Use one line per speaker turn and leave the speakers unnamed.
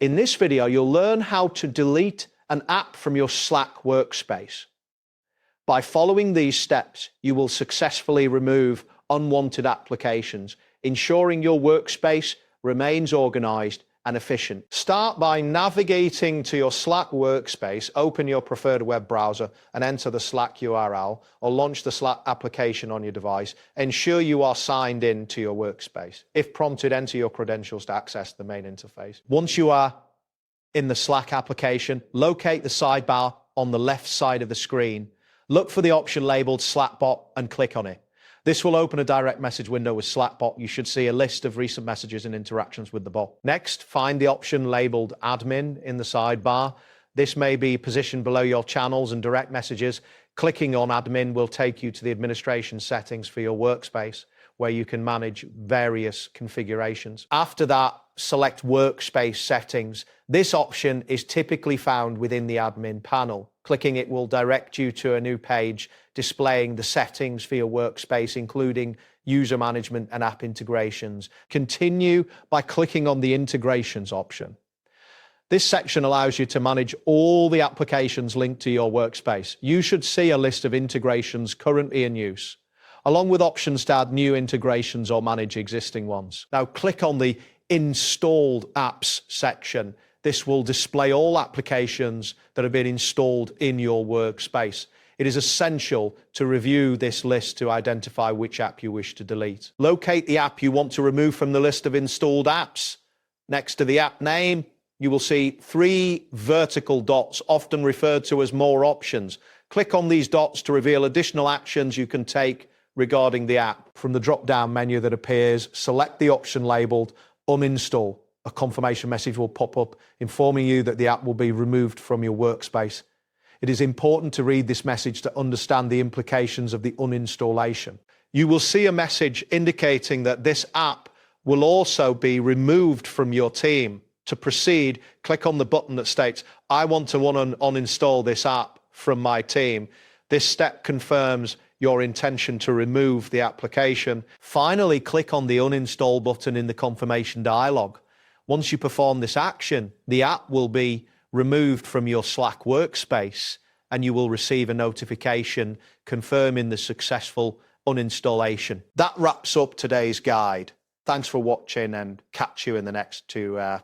In this video, you'll learn how to delete an app from your Slack workspace. By following these steps, you will successfully remove unwanted applications, ensuring your workspace remains organized and efficient. Start by navigating to your Slack workspace, open your preferred web browser and enter the Slack URL or launch the Slack application on your device. Ensure you are signed in to your workspace. If prompted, enter your credentials to access the main interface. Once you are in the Slack application, locate the sidebar on the left side of the screen. Look for the option labeled Slackbot and click on it. This will open a direct message window with Slackbot. You should see a list of recent messages and interactions with the bot. Next, find the option labeled Admin in the sidebar. This may be positioned below your channels and direct messages. Clicking on Admin will take you to the administration settings for your workspace, where you can manage various configurations. After that, select Workspace Settings. This option is typically found within the admin panel. Clicking it will direct you to a new page displaying the settings for your workspace, including user management and app integrations. Continue by clicking on the Integrations option. This section allows you to manage all the applications linked to your workspace. You should see a list of integrations currently in use, along with options to add new integrations or manage existing ones. Now click on the Installed Apps section. This will display all applications that have been installed in your workspace. It is essential to review this list to identify which app you wish to delete. Locate the app you want to remove from the list of installed apps. Next to the app name, you will see 3 vertical dots, often referred to as more options. Click on these dots to reveal additional actions you can take regarding the app. From the drop-down menu that appears, select the option labeled Uninstall. A confirmation message will pop up informing you that the app will be removed from your workspace. It is important to read this message to understand the implications of the uninstallation. You will see a message indicating that this app will also be removed from your team. To proceed, click on the button that states, I want to uninstall this app from my team. This step confirms your intention to remove the application. Finally, click on the uninstall button in the confirmation dialog. Once you perform this action, the app will be removed from your Slack workspace and you will receive a notification confirming the successful uninstallation. That wraps up today's guide. Thanks for watching and catch you in the next 2